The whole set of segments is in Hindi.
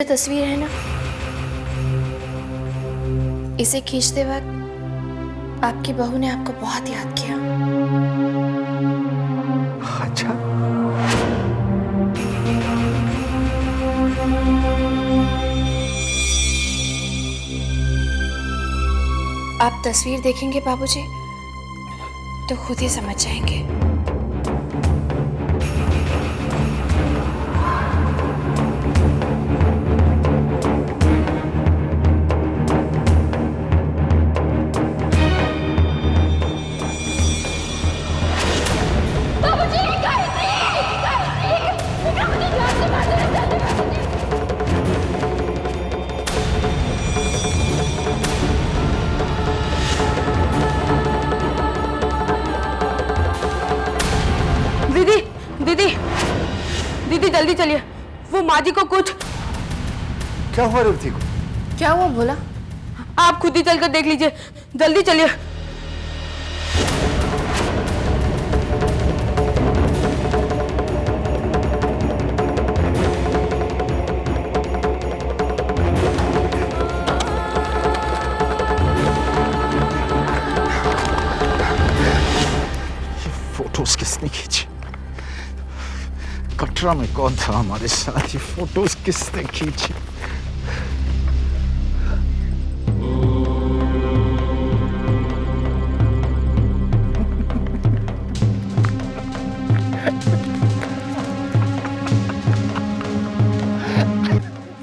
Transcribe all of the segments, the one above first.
तस्वीर है ना, इसे खींचते वक्त आपकी बहू ने आपको बहुत याद किया। अच्छा, आप तस्वीर देखेंगे बाबूजी तो खुद ही समझ जाएंगे। दीदी दीदी दीदी जल्दी चलिए, वो माँ जी को कुछ। क्या हुआ रेवती को? क्या हुआ भोला? आप खुद ही चलकर देख लीजिए, जल्दी चलिए। ये फोटोज किसने खींची? कटरा में कौन था हमारे साथ? ये फोटोज किसने खींची?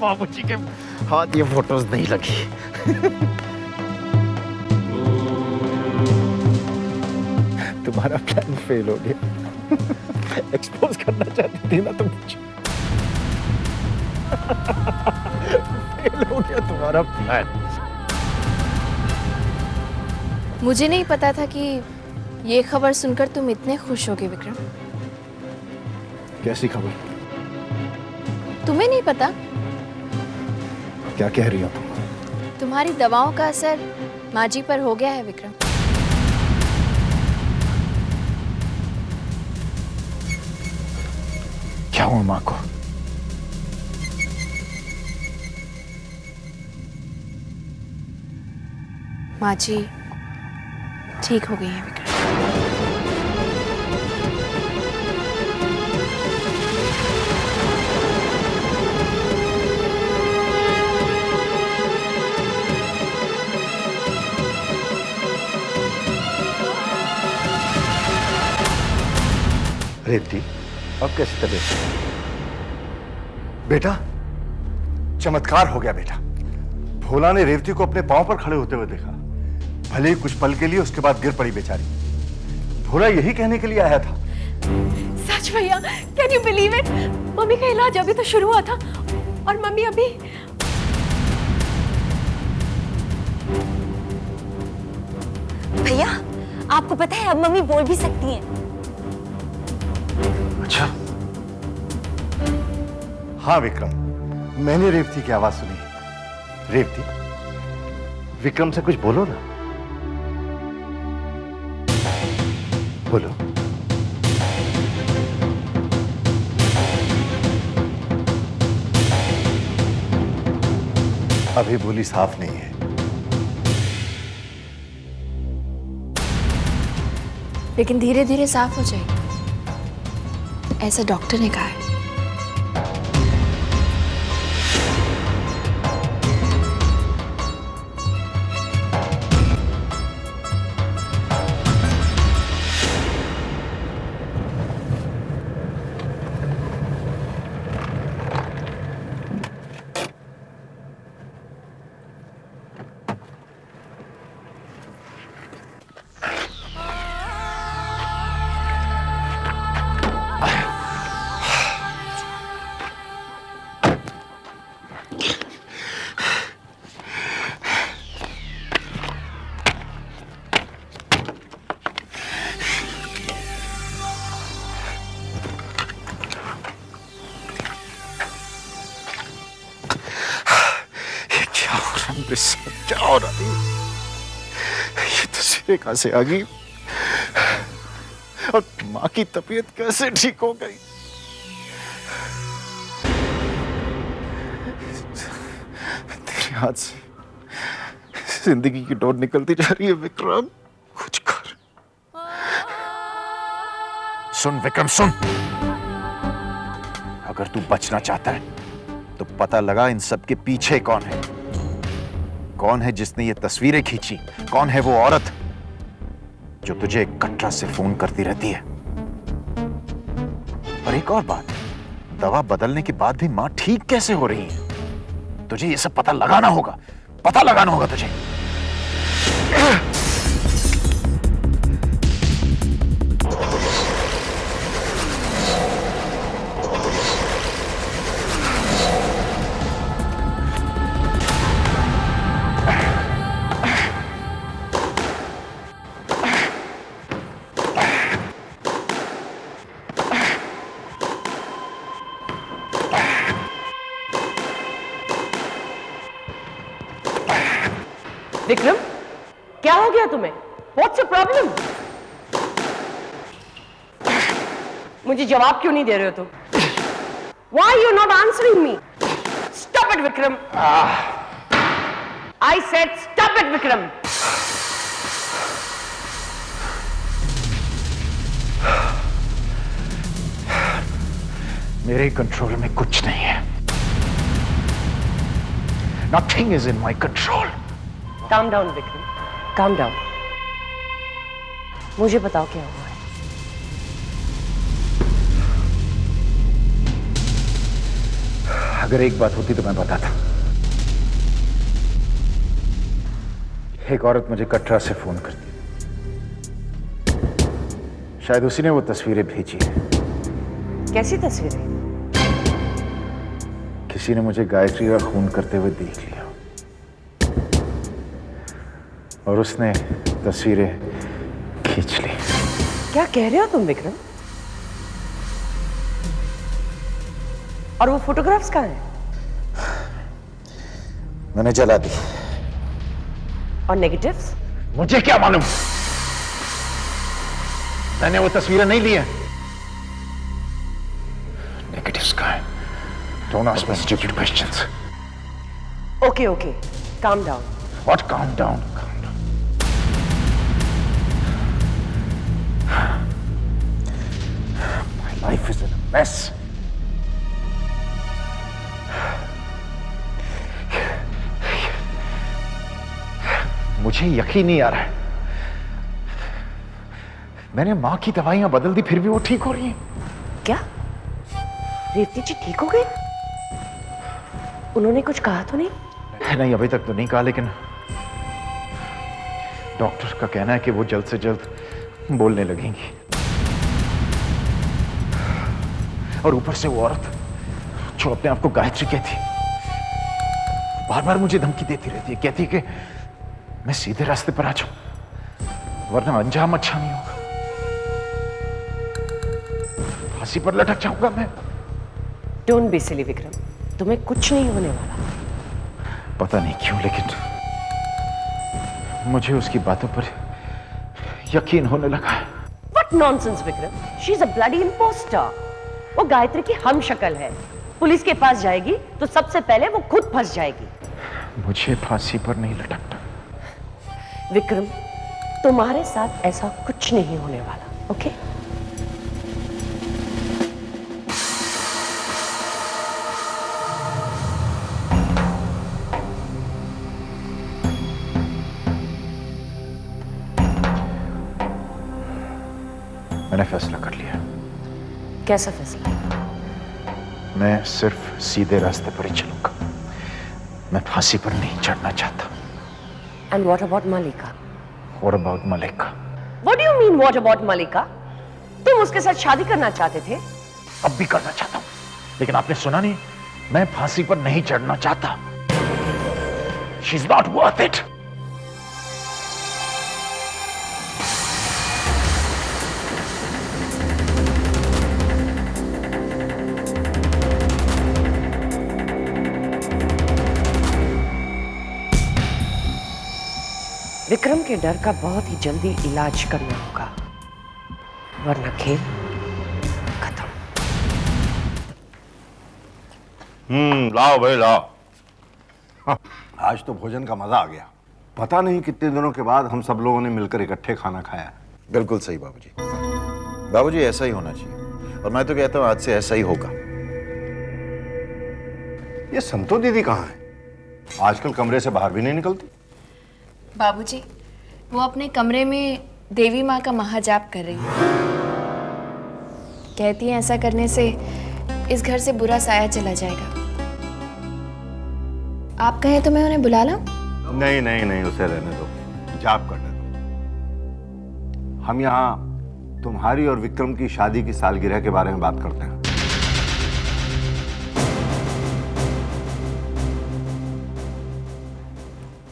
बाबूजी के हाथ ये फोटोज नहीं लगी। तुम्हारा प्लान फेल हो गया। एक्सपोज करना चाहती थी ना तुम मुझे। फेल हो गया तुम्हारा प्लान। मुझे नहीं पता था कि ये खबर सुनकर तुम इतने खुश होगे विक्रम। कैसी खबर? तुम्हें नहीं पता? क्या कह रही हो तुम? तुम्हारी दवाओं का असर माँ जी पर हो गया है विक्रम। क्या हुआ माँ को? माँ जी ठीक हो गई है विक्रम। रेवती, अब कैसी तबीयत? बेटा, चमत्कार हो गया बेटा। भोला ने रेवती को अपने पांव पर खड़े होते हुए देखा। भले ही कुछ पल के लिए, उसके बाद गिर पड़ी बेचारी। भोला यही कहने के लिए आया था। सच भैया, can you believe it? Mummy का इलाज अभी तो शुरू हुआ था और मम्मी अभी। भैया, आपको पता है अब मम्मी बोल भी सकती हैं। अच्छा, हाँ विक्रम, मैंने रेवती की आवाज सुनी। रेवती, विक्रम से कुछ बोलो ना। बोलो। अभी बोली साफ नहीं है। लेकिन धीरे धीरे साफ हो जाएगी, ऐसा डॉक्टर ने कहा है। क्या हो रहा है? ये तस्वीरें कहां से आ गई? और माँ की तबीयत कैसे ठीक हो गई? हाथ से जिंदगी की डोर निकलती जा रही है। विक्रम, कुछ कर। सुन विक्रम, सुन। अगर तू बचना चाहता है तो पता लगा इन सब के पीछे कौन है। कौन है जिसने ये तस्वीरें खींची? कौन है वो औरत जो तुझे कटरा से फोन करती रहती है? और एक और बात, दवा बदलने के बाद भी मां ठीक कैसे हो रही है? तुझे ये सब पता लगाना होगा तुझे। विक्रम, क्या हो गया तुम्हें? What's your problem? मुझे जवाब क्यों नहीं दे रहे हो तुम? Why are you not answering me? Stop it, Vikram. I said stop it, Vikram. मेरे कंट्रोल में कुछ नहीं है। Nothing is in my control. Calm down, Vikram. Calm down. मुझे बताओ क्या हुआ है? अगर एक बात होती तो मैं बताता। एक औरत मुझे कटरा से फोन करती, शायद उसी ने वो तस्वीरें भेजी है। कैसी तस्वीरें? किसी ने मुझे गायत्री का खून करते हुए देख लिया और उसने तस्वीरें खींच ली। क्या कह रहे हो तुम, विक्रम? और वो फोटोग्राफ्स कहाँ हैं? मैंने जला दी। और नेगेटिव्स? मुझे क्या मालूम, मैंने वो तस्वीरें नहीं ली हैं। नेगेटिव्स कहाँ हैं? Don't ask me stupid questions. Okay, okay. Calm down. What calm down? Calm down. My life is in a mess. मुझे यकीन नहीं आ रहा है। मैंने मां की दवाइयां बदल दी, फिर भी वो ठीक हो रही हैं। क्या रेवती जी ठीक हो गई? उन्होंने कुछ कहा तो नहीं? नहीं, अभी तक तो नहीं कहा, लेकिन डॉक्टर का कहना है कि वो जल्द से जल्द बोलने लगेंगी। और ऊपर से वो औरत जो अपने आप को गायत्री कहती, बार बार मुझे धमकी देती रहती है, कहती है कि मैं सीधे रास्ते पर आ जाऊं वरना अंजाम अच्छा नहीं होगा, फांसी पर लटक जाऊंगा मैं। डोंट बी सिली विक्रम, तुम्हें कुछ नहीं होने वाला। पता नहीं क्यों, लेकिन मुझे उसकी बातों पर यकीन होने लगा है। What nonsense, Vikram? She is a bloody imposter. वो गायत्री की हम शक्ल है। पुलिस के पास जाएगी तो सबसे पहले वो खुद फंस जाएगी। मुझे फांसी पर नहीं लटकना। विक्रम, तुम्हारे साथ ऐसा कुछ नहीं होने वाला, ओके? मैंने फैसला कर लिया। कैसा फैसला? मैं सिर्फ सीधे रास्ते पर ही चलूंगा। मैं फांसी पर नहीं चढ़ना चाहता। And what about Malika? What about Malika? What do you mean what about Malika? तुम उसके साथ शादी करना चाहते थे? अब भी करना चाहता हूं, लेकिन आपने सुना नहीं, मैं फांसी पर नहीं चढ़ना चाहता। She's not worth it. Vikram के डर का बहुत ही जल्दी इलाज करना होगा, वरना खेल खत्म। लाओ भाई लाओ। आज तो भोजन का मजा आ गया। पता नहीं कितने दिनों के बाद हम सब लोगों ने मिलकर इकट्ठे खाना खाया। बिल्कुल सही बाबूजी। बाबूजी ऐसा ही होना चाहिए, और मैं तो कहता हूँ आज से ऐसा ही होगा। ये संतो दीदी कहाँ है? आजकल कमरे से बाहर भी नहीं निकलती। बाबूजी, वो अपने कमरे में देवी माँ का महाजाप कर रही है। कहती है ऐसा करने से इस घर से बुरा साया चला जाएगा। आप कहें तो मैं उन्हें बुला लाऊं? नहीं नहीं नहीं, उसे रहने दो, जाप करने दो। हम यहाँ तुम्हारी और विक्रम की शादी की सालगिरह के बारे में बात करते हैं।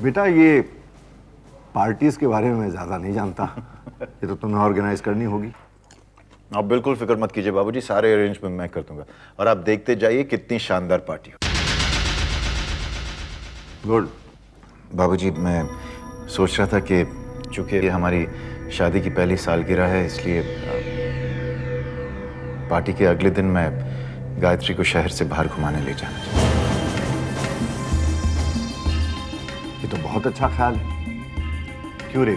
बेटा, ये पार्टीज के बारे में मैं ज्यादा नहीं जानता। ये तो तुम्हें ऑर्गेनाइज करनी होगी। आप बिल्कुल फिक्र मत कीजिए बाबूजी, सारे अरेंजमेंट मैं कर दूंगा, और आप देखते जाइए कितनी शानदार पार्टी हो। गुड। बाबूजी, मैं सोच रहा था कि चूंकि ये हमारी शादी की पहली सालगिरह है, इसलिए पार्टी के अगले दिन मैं गायत्री को शहर से बाहर घुमाने ले जाना चाहता हूं। ये तो बहुत अच्छा ख्याल है। क्यों रे?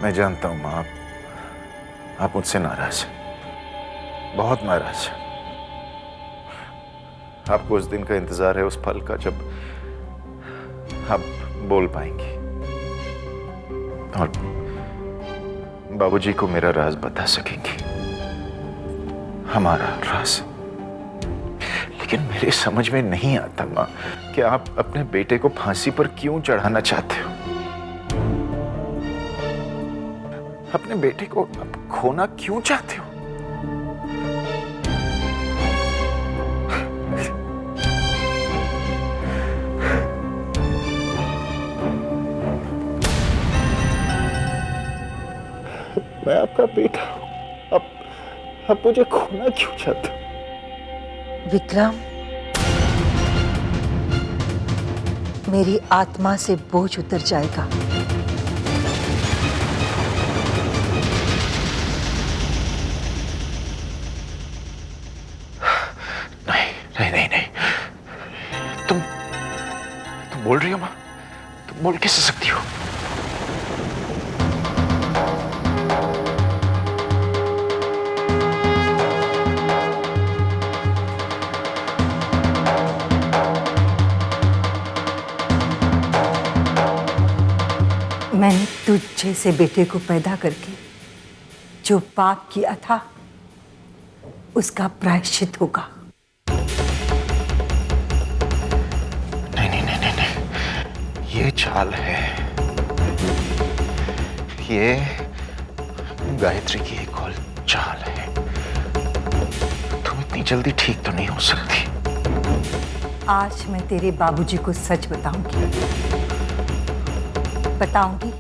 मैं जानता हूं मां, आप मुझसे नाराज हैं, बहुत नाराज हैं। आपको उस दिन का इंतजार है, उस पल का जब आप बोल पाएंगी और बाबूजी को मेरा राज बता सकेंगी, हमारा राज। लेकिन मेरे समझ में नहीं आता मां कि आप अपने बेटे को फांसी पर क्यों चढ़ाना चाहते हो। अपने बेटे को आप खोना क्यों चाहते हो? मैं आपका बेटा हूं, आप मुझे खोना क्यों चाहते हो? विक्रम, मेरी आत्मा से बोझ उतर जाएगा। नहीं, तुम बोल रही हो मां? तुम बोल कैसे सकती हो? मैंने तुझ जैसे बेटे को पैदा करके जो पाप किया था उसका प्रायश्चित होगा। ये चाल है, ये गायत्री की एक और चाल है। तुम इतनी जल्दी ठीक तो नहीं हो सकती। आज मैं तेरे बाबूजी को सच बताऊंगी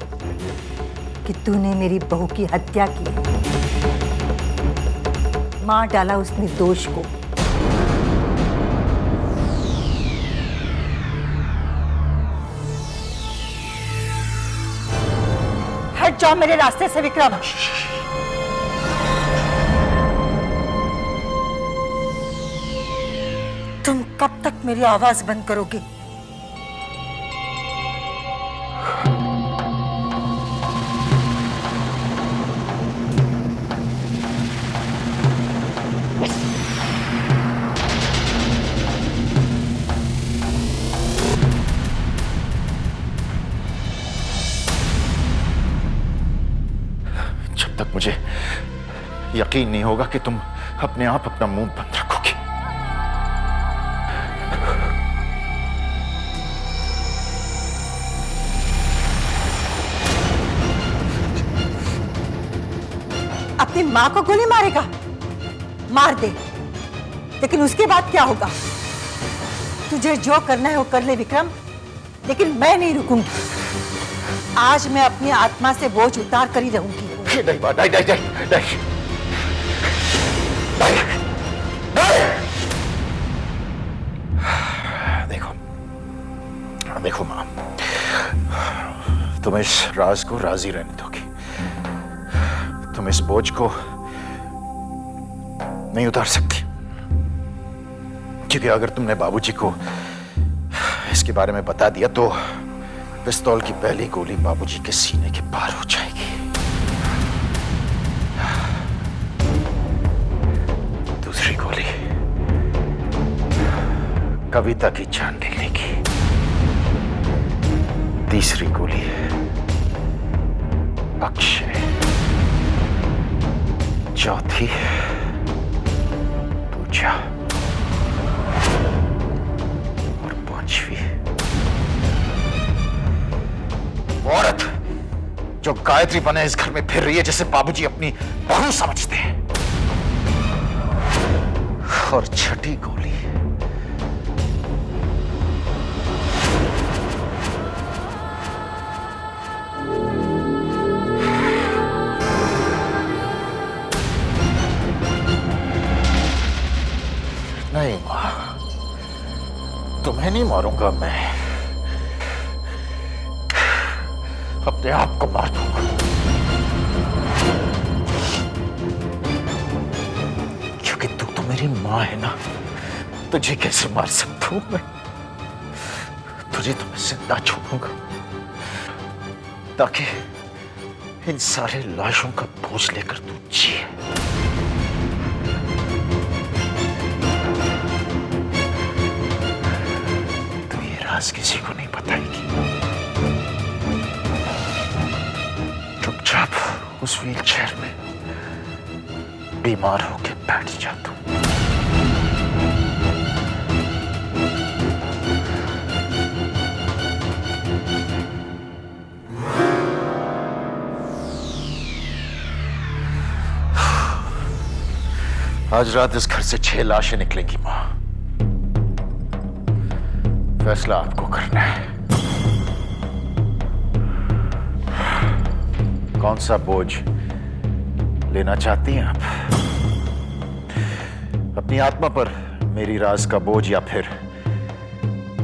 कि तूने मेरी बहू की हत्या की है। मार डाला उस निर्दोष को। हट जाओ मेरे रास्ते से विक्रम। तुम कब तक मेरी आवाज बंद करोगे? जब तक मुझे यकीन नहीं होगा कि तुम अपने आप अपना मुंह बंद रखोगे। अपनी माँ को गोली मारेगा? मार दे, लेकिन उसके बाद क्या होगा? तुझे जो करना है वो कर ले विक्रम, लेकिन मैं नहीं रुकूंगी। आज मैं अपनी आत्मा से बोझ उतार कर ही रहूंगी। नहीं माँ, नहीं नहीं नहीं नहीं नहीं। देखो देखो माँ, तुम इस राज को राजी रहने दोगी, तुम इस बोझ को नहीं उतार सकती, क्योंकि अगर तुमने बाबूजी को इसके बारे में बता दिया तो पिस्तौल की पहली गोली बाबूजी के सीने के पार हो जाएगी। दूसरी गोली कविता की जान ले लेगी। तीसरी गोली अक्षय। चौथी पूजा। और पांचवी औरत जो गायत्री बने इस घर में फिर रही है, जिसे बाबूजी अपनी बहू समझते हैं। और छठी गोली नहीं मां, तुम्हें नहीं मारूंगा, मैं अपने आप को मार दूंगा। क्योंकि तू तो मेरी मां है ना, तुझे कैसे मार सकता हूं मैं? तुझे तो मैं जिंदा छोड़ूंगा ताकि इन सारे लाशों का बोझ लेकर तू जिए। तू ये राज किसी को नहीं बताएगी। चुपचाप उस व्हील चेयर में बीमार होकर बैठ जा तू। आज रात इस घर से 6 लाशें निकलेंगी मां। फैसला आपको करना है। कौन सा बोझ लेना चाहती हैं आप? अपनी आत्मा पर मेरी राज का बोझ, या फिर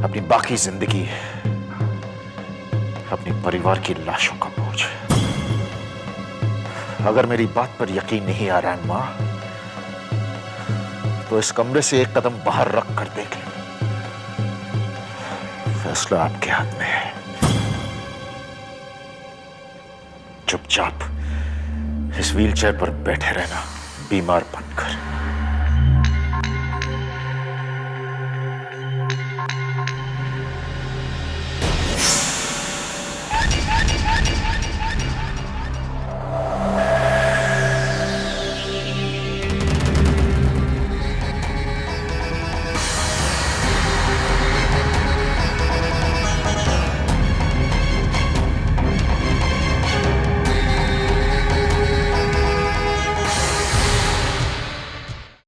अपनी बाकी जिंदगी अपने परिवार की लाशों का बोझ? अगर मेरी बात पर यकीन नहीं आ रहा है मां, तो इस कमरे से एक कदम बाहर रख कर देख लें। फैसला आपके हाथ में है। चुपचाप इस व्हीलचेयर पर बैठे रहना, बीमार बनकर।